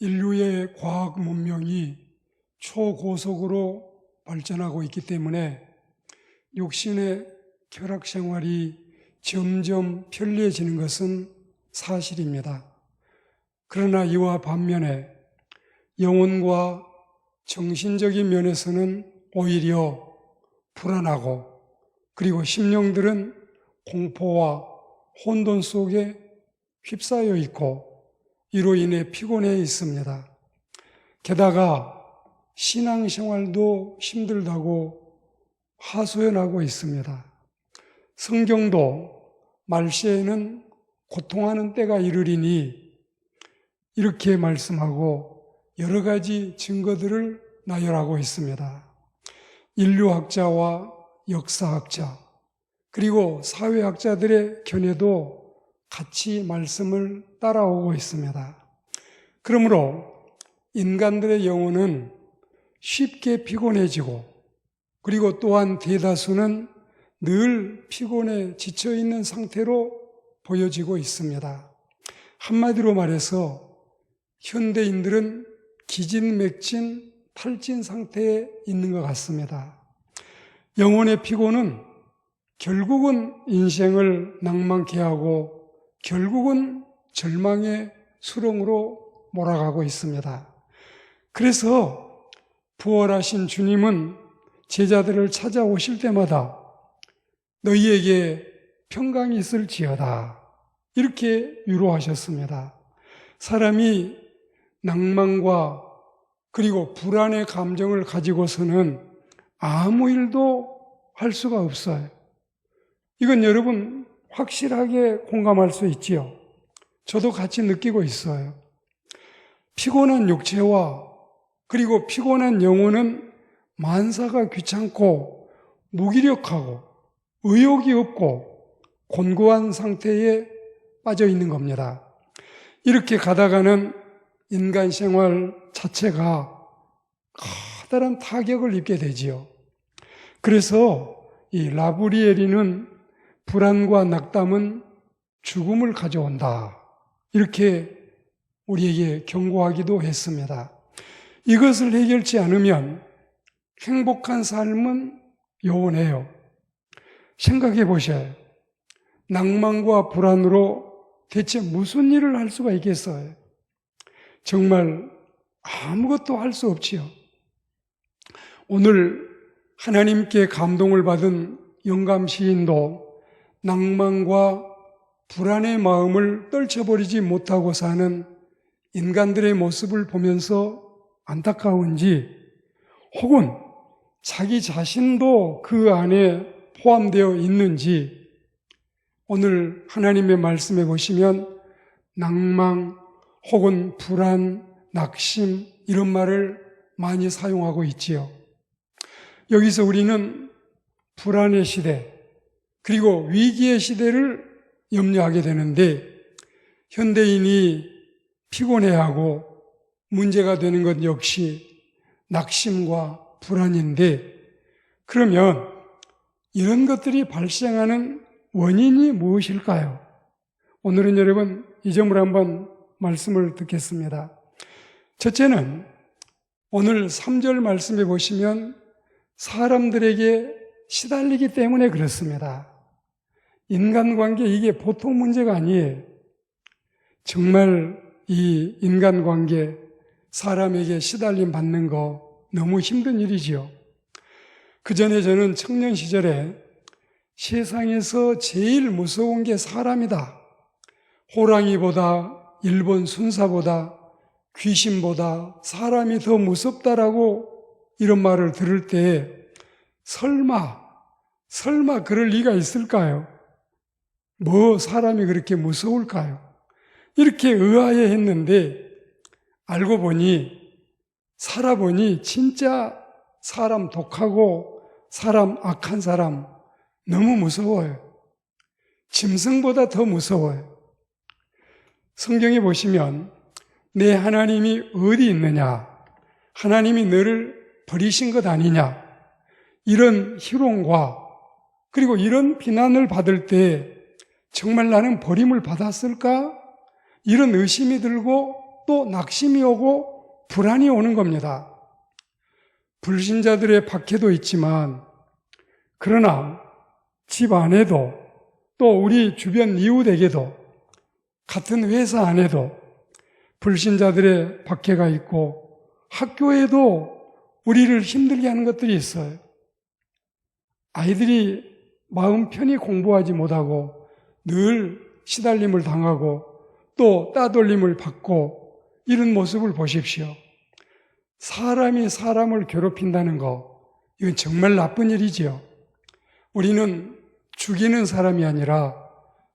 인류의 과학 문명이 초고속으로 발전하고 있기 때문에 육신의 쾌락 생활이 점점 편리해지는 것은 사실입니다. 그러나 이와 반면에 영혼과 정신적인 면에서는 오히려 불안하고, 그리고 심령들은 공포와 혼돈 속에 휩싸여 있고 이로 인해 피곤해 있습니다. 게다가 신앙생활도 힘들다고 하소연하고 있습니다. 성경도 말세에는 고통하는 때가 이르리니 이렇게 말씀하고 여러 가지 증거들을 나열하고 있습니다. 인류학자와 역사학자 그리고 사회학자들의 견해도 같이 말씀을 따라오고 있습니다. 그러므로 인간들의 영혼은 쉽게 피곤해지고, 그리고 또한 대다수는 늘 피곤해 지쳐있는 상태로 보여지고 있습니다. 한마디로 말해서 현대인들은 기진맥진 탈진 상태에 있는 것 같습니다. 영혼의 피곤은 결국은 인생을 낭만케 하고 결국은 절망의 수렁으로 몰아가고 있습니다. 그래서 부활하신 주님은 제자들을 찾아오실 때마다 너희에게 평강이 있을지어다 이렇게 위로하셨습니다. 사람이 낭만과 그리고 불안의 감정을 가지고서는 아무 일도 할 수가 없어요. 이건 여러분 확실하게 공감할 수 있지요. 저도 같이 느끼고 있어요. 피곤한 육체와 그리고 피곤한 영혼은 만사가 귀찮고 무기력하고 의욕이 없고 곤고한 상태에 빠져 있는 겁니다. 이렇게 가다가는 인간 생활 자체가 커다란 타격을 입게 되지요. 그래서 이 라브리에리는 불안과 낙담은 죽음을 가져온다 이렇게 우리에게 경고하기도 했습니다. 이것을 해결치 않으면 행복한 삶은 요원해요. 생각해 보셔요. 낭만과 불안으로 대체 무슨 일을 할 수가 있겠어요? 정말 아무것도 할 수 없지요. 오늘 하나님께 감동을 받은 영감 시인도 낭만과 불안의 마음을 떨쳐버리지 못하고 사는 인간들의 모습을 보면서 안타까운지, 혹은 자기 자신도 그 안에 포함되어 있는지, 오늘 하나님의 말씀에 보시면 낭망 혹은 불안, 낙심 이런 말을 많이 사용하고 있지요. 여기서 우리는 불안의 시대 그리고 위기의 시대를 염려하게 되는데, 현대인이 피곤해하고 문제가 되는 것 역시 낙심과 불안인데, 그러면 이런 것들이 발생하는 원인이 무엇일까요? 오늘은 여러분 이 점을 한번 말씀을 듣겠습니다. 첫째는 오늘 3절 말씀에 보시면 사람들에게 시달리기 때문에 그렇습니다. 인간관계 이게 보통 문제가 아니에요. 정말 이 인간관계 사람에게 시달림 받는 거 너무 힘든 일이지요. 그 전에 저는 청년 시절에 세상에서 제일 무서운 게 사람이다. 호랑이보다, 일본 순사보다, 귀신보다 사람이 더 무섭다라고 이런 말을 들을 때 설마 그럴 리가 있을까요? 뭐 사람이 그렇게 무서울까요? 이렇게 의아해 했는데 알고 보니, 살아보니 진짜 사람 독하고 사람 악한 사람 너무 무서워요. 짐승보다 더 무서워요. 성경에 보시면 내 하나님이 어디 있느냐? 하나님이 너를 버리신 것 아니냐? 이런 희롱과 그리고 이런 비난을 받을 때 정말 나는 버림을 받았을까? 이런 의심이 들고 또 또 낙심이 오고 불안이 오는 겁니다. 불신자들의 박해도 있지만, 그러나 집 안에도 또 우리 주변 이웃에게도 같은 회사 안에도 불신자들의 박해가 있고 학교에도 우리를 힘들게 하는 것들이 있어요. 아이들이 마음 편히 공부하지 못하고 늘 시달림을 당하고 또 따돌림을 받고 이런 모습을 보십시오. 사람이 사람을 괴롭힌다는 거, 이건 정말 나쁜 일이지요. 우리는 죽이는 사람이 아니라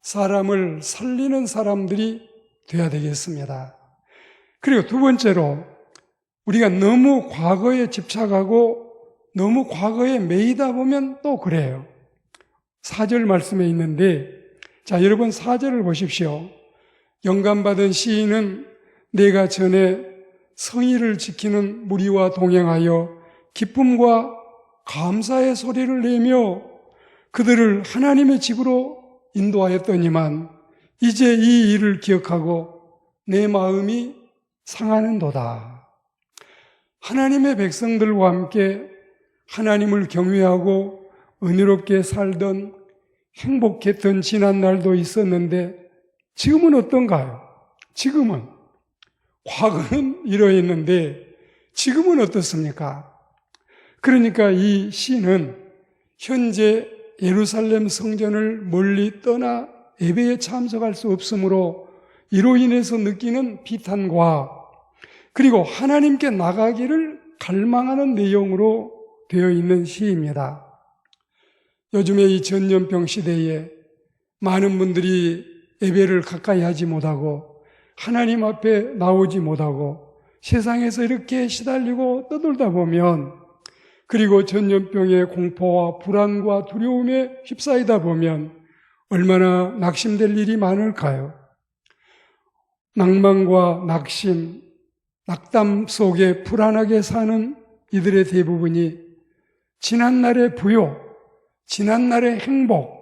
사람을 살리는 사람들이 되어야 되겠습니다. 그리고 두 번째로, 우리가 너무 과거에 집착하고 너무 과거에 매이다 보면 또 그래요. 4절 말씀에 있는데, 자, 여러분 4절을 보십시오. 영감받은 시인은 내가 전에 성의를 지키는 무리와 동행하여 기쁨과 감사의 소리를 내며 그들을 하나님의 집으로 인도하였더니만 이제 이 일을 기억하고 내 마음이 상하는도다. 하나님의 백성들과 함께 하나님을 경외하고 은혜롭게 살던 행복했던 지난 날도 있었는데 지금은 어떤가요? 지금은 과거는 이러했는데 지금은 어떻습니까? 그러니까 이 시는 현재 예루살렘 성전을 멀리 떠나 예배에 참석할 수 없으므로 이로 인해서 느끼는 비탄과 그리고 하나님께 나가기를 갈망하는 내용으로 되어 있는 시입니다. 요즘에 이 전염병 시대에 많은 분들이 예배를 가까이 하지 못하고 하나님 앞에 나오지 못하고 세상에서 이렇게 시달리고 떠돌다 보면, 그리고 전염병의 공포와 불안과 두려움에 휩싸이다 보면 얼마나 낙심될 일이 많을까요? 낭만과 낙심, 낙담 속에 불안하게 사는 이들의 대부분이 지난날의 부요, 지난날의 행복,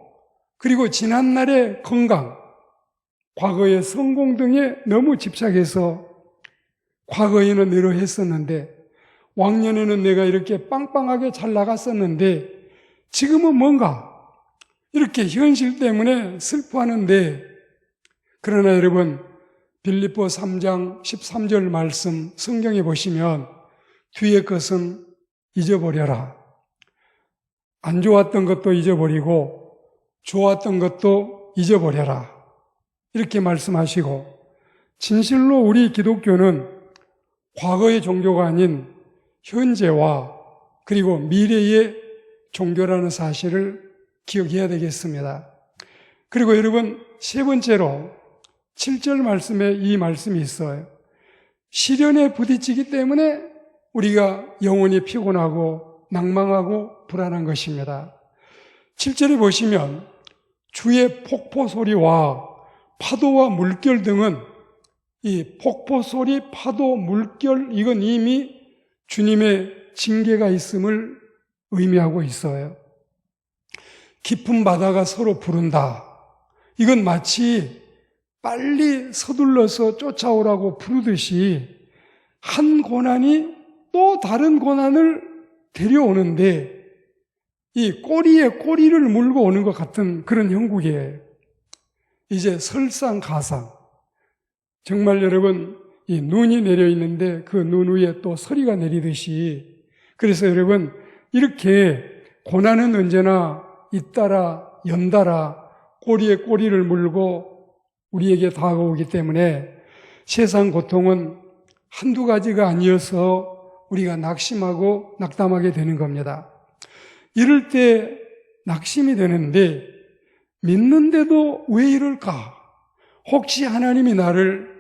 그리고 지난날의 건강, 과거의 성공 등에 너무 집착해서 과거에는 이러했었는데, 왕년에는 내가 이렇게 빵빵하게 잘 나갔었는데 지금은 뭔가 이렇게 현실 때문에 슬퍼하는데, 그러나 여러분 빌립보 3장 13절 말씀 성경에 보시면 뒤의 것은 잊어버려라. 안 좋았던 것도 잊어버리고 좋았던 것도 잊어버려라. 이렇게 말씀하시고, 진실로 우리 기독교는 과거의 종교가 아닌 현재와 그리고 미래의 종교라는 사실을 기억해야 되겠습니다. 그리고 여러분 세 번째로 7절 말씀에 이 말씀이 있어요. 시련에 부딪히기 때문에 우리가 영혼이 피곤하고 낭망하고 불안한 것입니다. 7절에 보시면 주의 폭포 소리와 파도와 물결 등은, 이 폭포 소리, 파도, 물결, 이건 이미 주님의 징계가 있음을 의미하고 있어요. 깊은 바다가 서로 부른다. 이건 마치 빨리 서둘러서 쫓아오라고 부르듯이 한 고난이 또 다른 고난을 데려오는데 이 꼬리에 꼬리를 물고 오는 것 같은 그런 형국이에요. 이제 설상가상, 정말 여러분 이 눈이 내려 있는데 그 눈 위에 또 서리가 내리듯이, 그래서 여러분 이렇게 고난은 언제나 잇따라 연달아 꼬리에 꼬리를 물고 우리에게 다가오기 때문에 세상 고통은 한두 가지가 아니어서 우리가 낙심하고 낙담하게 되는 겁니다. 이럴 때 낙심이 되는데, 믿는데도 왜 이럴까? 혹시 하나님이 나를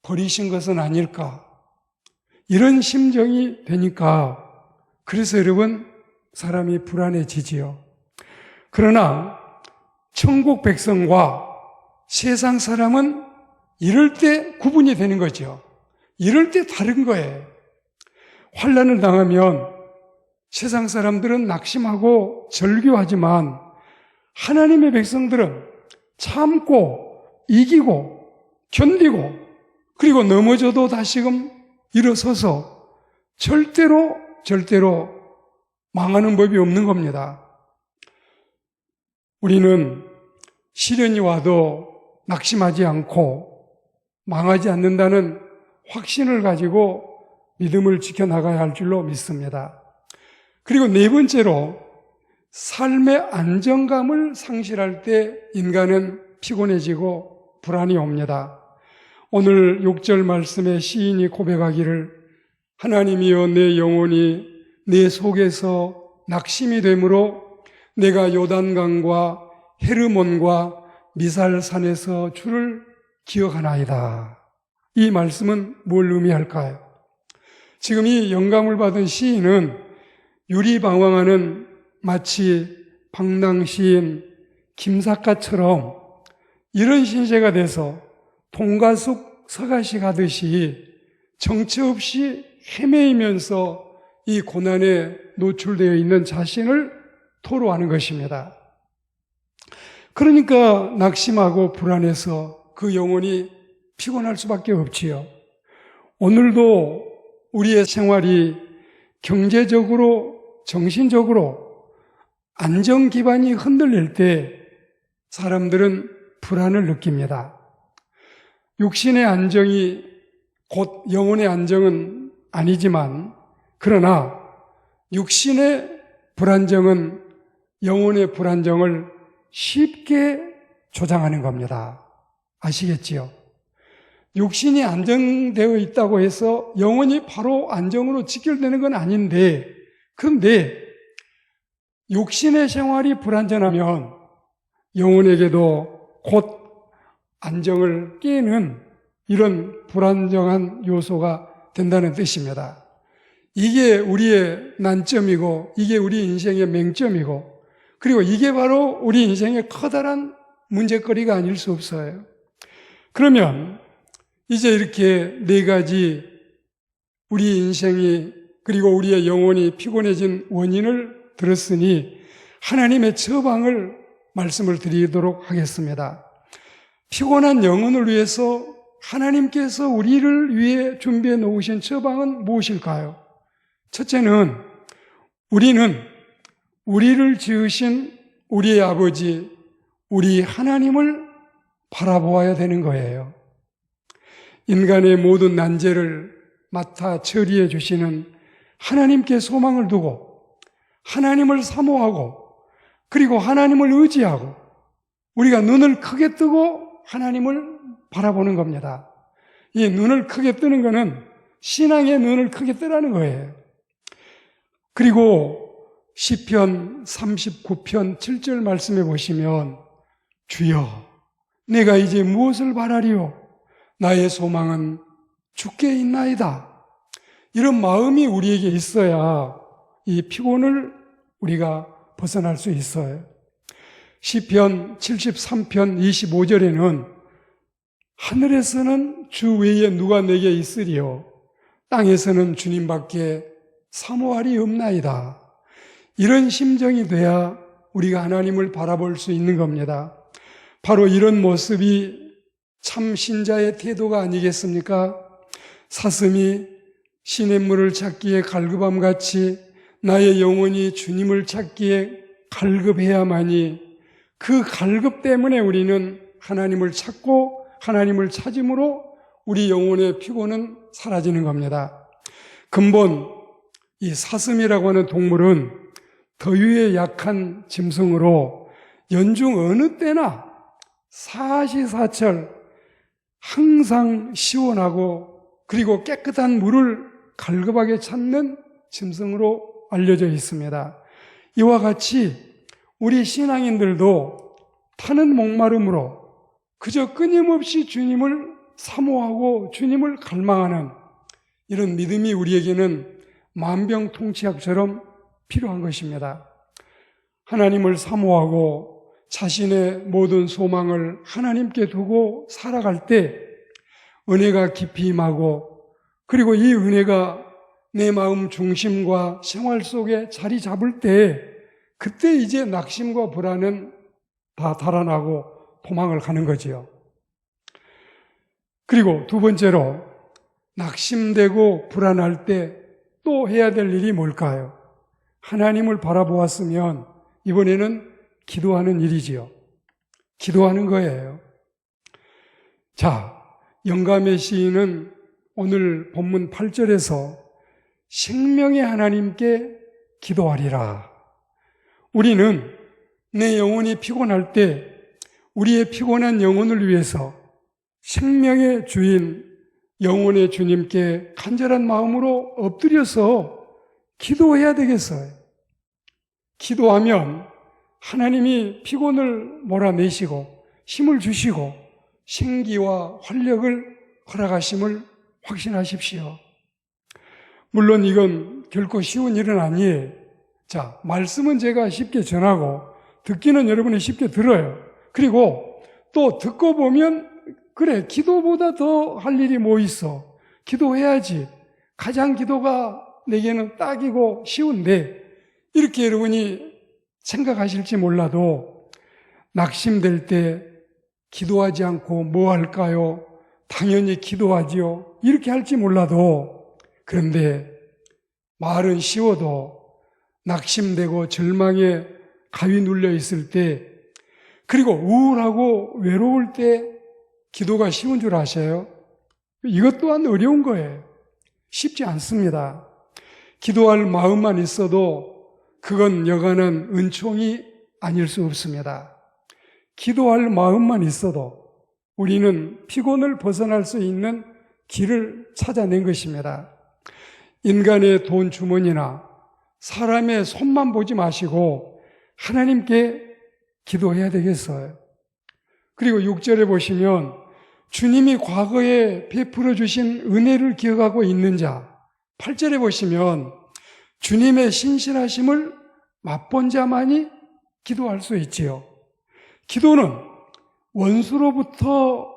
버리신 것은 아닐까? 이런 심정이 되니까, 그래서 여러분 사람이 불안해지지요. 그러나 천국 백성과 세상 사람은 이럴 때 구분이 되는 거죠. 이럴 때 다른 거예요. 환난을 당하면 세상 사람들은 낙심하고 절규하지만 하나님의 백성들은 참고 이기고 견디고 그리고 넘어져도 다시금 일어서서 절대로 망하는 법이 없는 겁니다. 우리는 시련이 와도 낙심하지 않고 망하지 않는다는 확신을 가지고 믿음을 지켜나가야 할 줄로 믿습니다. 그리고 네 번째로, 삶의 안정감을 상실할 때 인간은 피곤해지고 불안이 옵니다. 오늘 6절 말씀에 시인이 고백하기를 하나님이여 내 영혼이 내 속에서 낙심이 되므로 내가 요단강과 헤르몬과 미살산에서 주를 기억하나이다. 이 말씀은 뭘 의미할까요? 지금 이 영감을 받은 시인은 유리방황하는 마치 방랑시인 김사과처럼 이런 신세가 돼서 동가숙 서가시 가듯이 정처 없이 헤매이면서 이 고난에 노출되어 있는 자신을 토로하는 것입니다. 그러니까 낙심하고 불안해서 그 영혼이 피곤할 수밖에 없지요. 오늘도 우리의 생활이 경제적으로, 정신적으로 안정 기반이 흔들릴 때 사람들은 불안을 느낍니다. 육신의 안정이 곧 영혼의 안정은 아니지만, 그러나 육신의 불안정은 영혼의 불안정을 쉽게 조장하는 겁니다. 아시겠지요? 육신이 안정되어 있다고 해서 영혼이 바로 안정으로 직결되는 건 아닌데, 그런데 육신의 생활이 불안전하면 영혼에게도 곧 안정을 깨는 이런 불안정한 요소가 된다는 뜻입니다. 이게 우리의 난점이고, 이게 우리 인생의 맹점이고, 그리고 이게 바로 우리 인생의 커다란 문제거리가 아닐 수 없어요. 그러면 이제 이렇게 네 가지 우리 인생이, 그리고 우리의 영혼이 피곤해진 원인을 들었으니 하나님의 처방을 말씀을 드리도록 하겠습니다. 피곤한 영혼을 위해서 하나님께서 우리를 위해 준비해 놓으신 처방은 무엇일까요? 첫째는 우리는 우리를 지으신 우리의 아버지, 우리 하나님을 바라보아야 되는 거예요. 인간의 모든 난제를 맡아 처리해 주시는 하나님께 소망을 두고 하나님을 사모하고 그리고 하나님을 의지하고 우리가 눈을 크게 뜨고 하나님을 바라보는 겁니다. 이 눈을 크게 뜨는 것은 신앙의 눈을 크게 뜨라는 거예요. 그리고 시편 39편 7절 말씀에 보시면 주여 내가 이제 무엇을 바라리요? 나의 소망은 주께 있나이다. 이런 마음이 우리에게 있어야 이 피곤을 우리가 벗어날 수 있어요. 시편 73편 25절에는 하늘에서는 주 외에 누가 내게 있으리요 땅에서는 주님밖에 사모할이 없나이다. 이런 심정이 돼야 우리가 하나님을 바라볼 수 있는 겁니다. 바로 이런 모습이 참 신자의 태도가 아니겠습니까? 사슴이 시냇물을 찾기에 갈급함같이 나의 영혼이 주님을 찾기에 갈급해야만이 그 갈급 때문에 우리는 하나님을 찾고 하나님을 찾음으로 우리 영혼의 피곤은 사라지는 겁니다. 근본 이 사슴이라고 하는 동물은 더위에 약한 짐승으로 연중 어느 때나 사시사철 항상 시원하고 그리고 깨끗한 물을 갈급하게 찾는 짐승으로 알려져 있습니다. 이와 같이 우리 신앙인들도 타는 목마름으로 그저 끊임없이 주님을 사모하고 주님을 갈망하는 이런 믿음이 우리에게는 만병통치약처럼 필요한 것입니다. 하나님을 사모하고 자신의 모든 소망을 하나님께 두고 살아갈 때 은혜가 깊이 임하고 그리고 이 은혜가 내 마음 중심과 생활 속에 자리 잡을 때 그때 이제 낙심과 불안은 다 달아나고 도망을 가는 거지요. 그리고 두 번째로 낙심되고 불안할 때 또 해야 될 일이 뭘까요? 하나님을 바라보았으면 이번에는 기도하는 일이지요. 기도하는 거예요. 자, 영감의 시인은 오늘 본문 8절에서 생명의 하나님께 기도하리라. 우리는 내 영혼이 피곤할 때 우리의 피곤한 영혼을 위해서 생명의 주인 영혼의 주님께 간절한 마음으로 엎드려서 기도해야 되겠어요. 기도하면 하나님이 피곤을 몰아내시고 힘을 주시고 생기와 활력을 허락하심을 확신하십시오. 물론 이건 결코 쉬운 일은 아니에요. 자, 말씀은 제가 쉽게 전하고 듣기는 여러분이 쉽게 들어요. 그리고 또 듣고 보면 그래, 기도보다 더 할 일이 뭐 있어? 기도해야지. 가장 기도가 내게는 딱이고 쉬운데 이렇게 여러분이 생각하실지 몰라도 낙심될 때 기도하지 않고 뭐 할까요? 당연히 기도하지요. 이렇게 할지 몰라도 그런데 말은 쉬워도 낙심되고 절망에 가위 눌려 있을 때 그리고 우울하고 외로울 때 기도가 쉬운 줄 아세요? 이것 또한 어려운 거예요. 쉽지 않습니다. 기도할 마음만 있어도 그건 여간한 은총이 아닐 수 없습니다. 기도할 마음만 있어도 우리는 피곤을 벗어날 수 있는 길을 찾아낸 것입니다. 인간의 돈 주머니나 사람의 손만 보지 마시고 하나님께 기도해야 되겠어요. 그리고 6절에 보시면 주님이 과거에 베풀어 주신 은혜를 기억하고 있는 자, 8절에 보시면 주님의 신실하심을 맛본 자만이 기도할 수 있지요. 기도는 원수로부터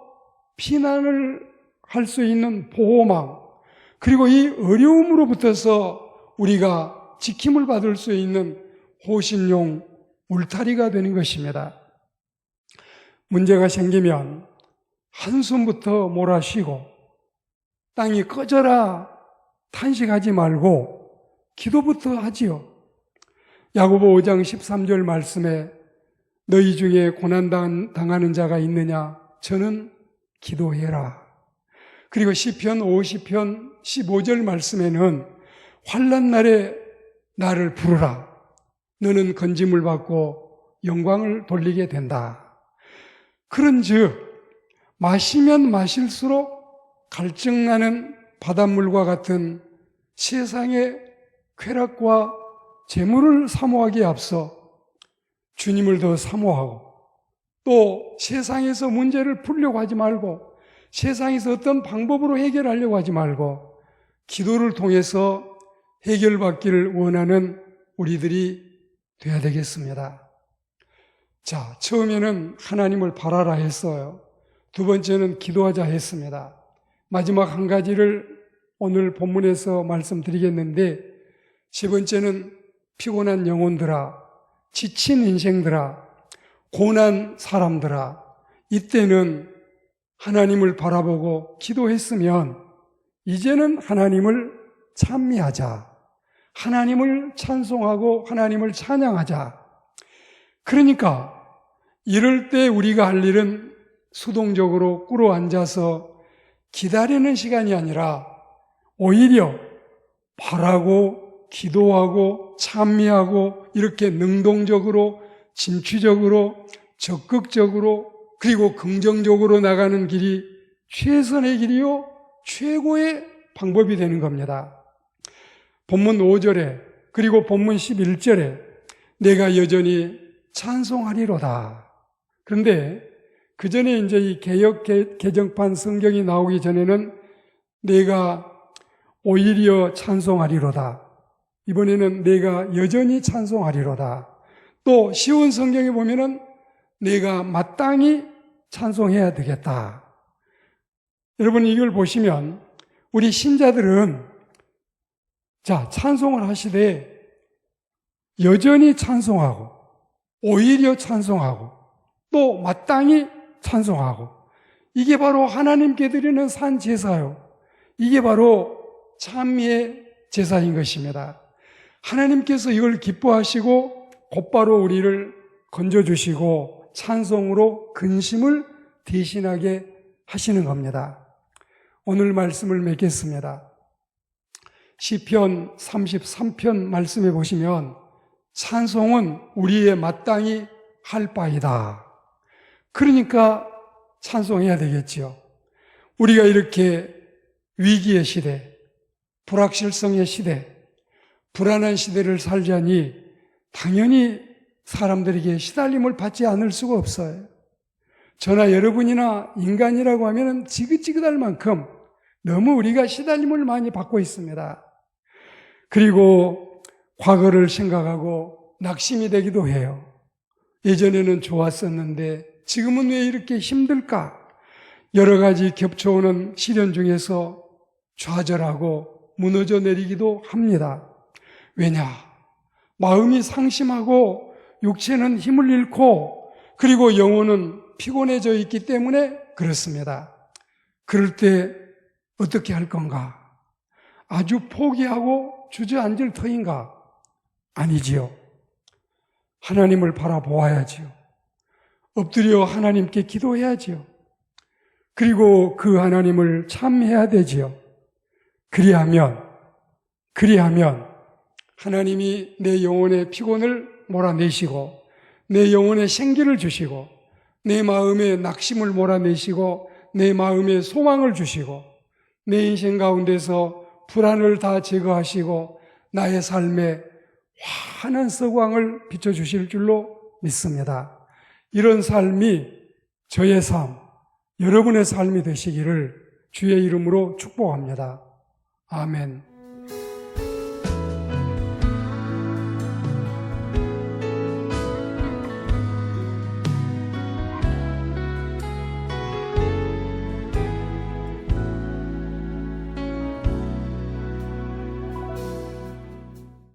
피난을 할 수 있는 보호망, 그리고 이 어려움으로부터서 우리가 지킴을 받을 수 있는 호신용 울타리가 되는 것입니다. 문제가 생기면 한숨부터 몰아쉬고 땅이 꺼져라 탄식하지 말고 기도부터 하지요. 야고보 5장 13절 말씀에 너희 중에 고난당하는 자가 있느냐? 저는 기도해라. 그리고 시편 50편 15절 말씀에는 환난 날에 나를 부르라. 너는 건짐을 받고 영광을 돌리게 된다. 그런즉 마시면 마실수록 갈증나는 바닷물과 같은 세상의 쾌락과 재물을 사모하기에 앞서 주님을 더 사모하고 또 세상에서 문제를 풀려고 하지 말고 세상에서 어떤 방법으로 해결하려고 하지 말고 기도를 통해서 해결받기를 원하는 우리들이 돼야 되겠습니다. 자, 처음에는 하나님을 바라라 했어요. 두 번째는 기도하자 했습니다. 마지막 한 가지를 오늘 본문에서 말씀드리겠는데 세 번째는 피곤한 영혼들아, 지친 인생들아, 고난 사람들아, 이때는 하나님을 바라보고 기도했으면 이제는 하나님을 찬미하자. 하나님을 찬송하고 하나님을 찬양하자. 그러니까 이럴 때 우리가 할 일은 수동적으로 꿇어 앉아서 기다리는 시간이 아니라 오히려 바라고 기도하고 찬미하고 이렇게 능동적으로 진취적으로 적극적으로 그리고 긍정적으로 나가는 길이 최선의 길이요 최고의 방법이 되는 겁니다. 본문 5절에 그리고 본문 11절에 내가 여전히 찬송하리로다. 그런데 그 전에 이제 이 개역 개정판 성경이 나오기 전에는 내가 오히려 찬송하리로다. 이번에는 내가 여전히 찬송하리로다. 또 쉬운 성경에 보면은 내가 마땅히 찬송해야 되겠다. 여러분 이걸 보시면 우리 신자들은 자, 찬송을 하시되 여전히 찬송하고 오히려 찬송하고 또 마땅히 찬송하고 이게 바로 하나님께 드리는 산 제사요. 이게 바로 찬미의 제사인 것입니다. 하나님께서 이걸 기뻐하시고 곧바로 우리를 건져주시고 찬송으로 근심을 대신하게 하시는 겁니다. 오늘 말씀을 맺겠습니다. 시편 33편 말씀해 보시면 찬송은 우리의 마땅히 할 바이다. 그러니까 찬송해야 되겠지요. 우리가 이렇게 위기의 시대, 불확실성의 시대, 불안한 시대를 살자니 당연히 사람들에게 시달림을 받지 않을 수가 없어요. 저나 여러분이나 인간이라고 하면 지긋지긋할 만큼 너무 우리가 시달림을 많이 받고 있습니다. 그리고 과거를 생각하고 낙심이 되기도 해요. 예전에는 좋았었는데 지금은 왜 이렇게 힘들까? 여러 가지 겹쳐오는 시련 중에서 좌절하고 무너져 내리기도 합니다. 왜냐? 마음이 상심하고 육체는 힘을 잃고 그리고 영혼은 피곤해져 있기 때문에 그렇습니다. 그럴 때 어떻게 할 건가? 아주 포기하고 주저앉을 터인가? 아니지요. 하나님을 바라보아야지요. 엎드려 하나님께 기도해야지요. 그리고 그 하나님을 참해야 되지요. 그리하면 하나님이 내 영혼의 피곤을 몰아내시고 내 영혼의 생기를 주시고 내 마음의 낙심을 몰아내시고 내 마음의 소망을 주시고 내 인생 가운데서 불안을 다 제거하시고 나의 삶에 환한 서광을 비춰주실 줄로 믿습니다. 이런 삶이 저의 삶, 여러분의 삶이 되시기를 주의 이름으로 축복합니다. 아멘.